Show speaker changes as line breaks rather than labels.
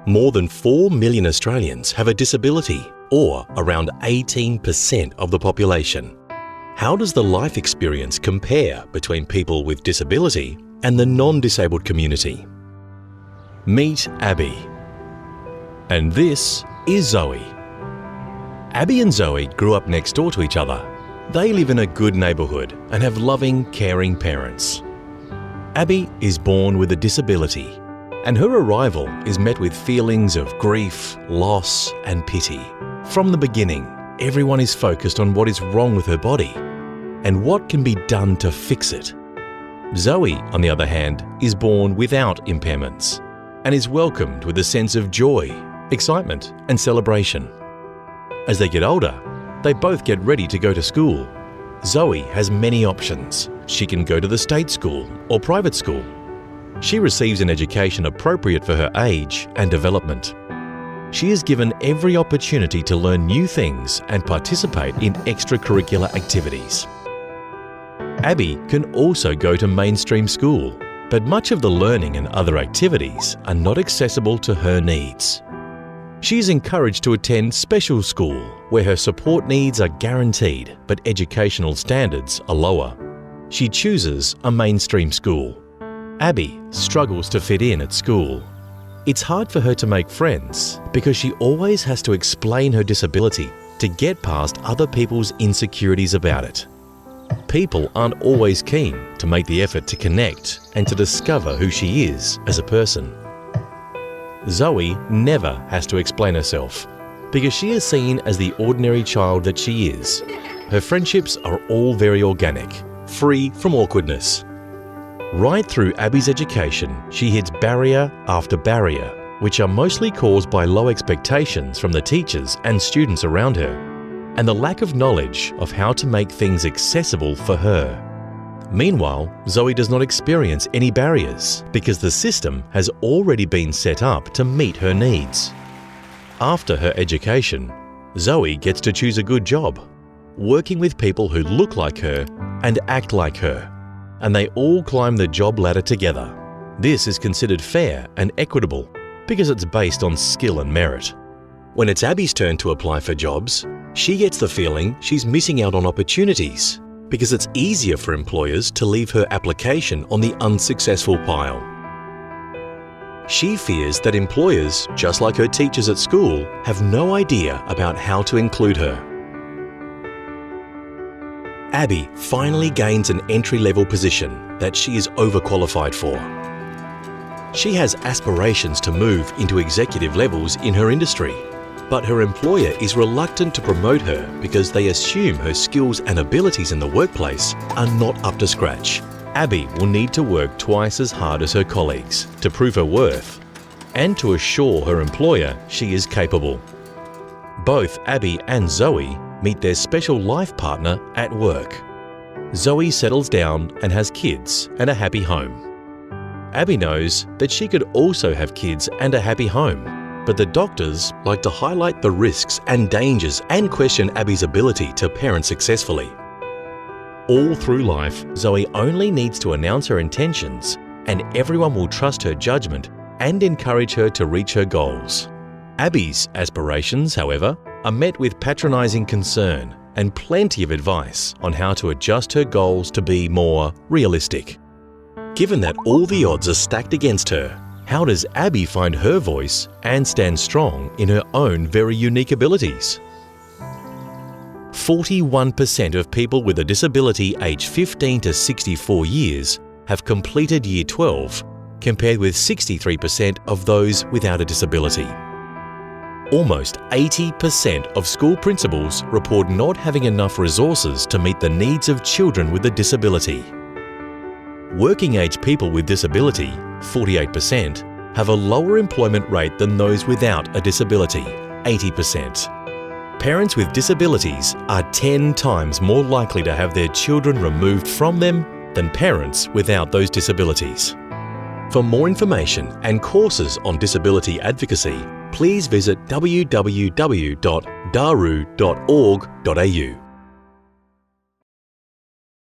More than 4 million Australians have a disability, or around 18% of the population. How does the life experience compare between people with disability and the non-disabled community? Meet Abby. And this is Zoe. Abby and Zoe grew up next door to each other. They live in a good neighbourhood and have loving, caring parents. Abby is born with a disability, and her arrival is met with feelings of grief, loss and pity. From the beginning, everyone is focused on what is wrong with her body and what can be done to fix it. Zoe, on the other hand, is born without impairments and is welcomed with a sense of joy, excitement and celebration. As they get older, they both get ready to go to school. Zoe has many options. She can go to the state school or private school. She receives an education appropriate for her age and development. She is given every opportunity to learn new things and participate in extracurricular activities. Abby can also go to mainstream school, but much of the learning and other activities are not accessible to her needs. She is encouraged to attend special school, where her support needs are guaranteed but educational standards are lower. She chooses a mainstream school. Abby struggles to fit in at school. It's hard for her to make friends because she always has to explain her disability to get past other people's insecurities about it. People aren't always keen to make the effort to connect and to discover who she is as a person. Zoe never has to explain herself because she is seen as the ordinary child that she is. Her friendships are all very organic, free from awkwardness. Right through Abby's education, she hits barrier after barrier, which are mostly caused by low expectations from the teachers and students around her, and the lack of knowledge of how to make things accessible for her. Meanwhile, Zoe does not experience any barriers because the system has already been set up to meet her needs. After her education, Zoe gets to choose a good job, working with people who look like her and act like her, and they all climb the job ladder together. This is considered fair and equitable because it's based on skill and merit. When it's Abby's turn to apply for jobs, she gets the feeling she's missing out on opportunities because it's easier for employers to leave her application on the unsuccessful pile. She fears that employers, just like her teachers at school, have no idea about how to include her. Abby finally gains an entry-level position that she is overqualified for. She has aspirations to move into executive levels in her industry, but her employer is reluctant to promote her because they assume her skills and abilities in the workplace are not up to scratch. Abby will need to work twice as hard as her colleagues to prove her worth and to assure her employer she is capable. Both Abby and Zoe meet their special life partner at work. Zoe settles down and has kids and a happy home. Abby knows that she could also have kids and a happy home, but the doctors like to highlight the risks and dangers and question Abby's ability to parent successfully. All through life, Zoe only needs to announce her intentions, and everyone will trust her judgment and encourage her to reach her goals. Abby's aspirations, however, are met with patronising concern and plenty of advice on how to adjust her goals to be more realistic. Given that all the odds are stacked against her, how does Abby find her voice and stand strong in her own very unique abilities? 41% of people with a disability aged 15 to 64 years have completed Year 12, compared with 63% of those without a disability. Almost 80% of school principals report not having enough resources to meet the needs of children with a disability. Working-age people with disability, 48%, have a lower employment rate than those without a disability, 80%. Parents with disabilities are 10 times more likely to have their children removed from them than parents without those disabilities. For more information and courses on disability advocacy, please visit www.daru.org.au.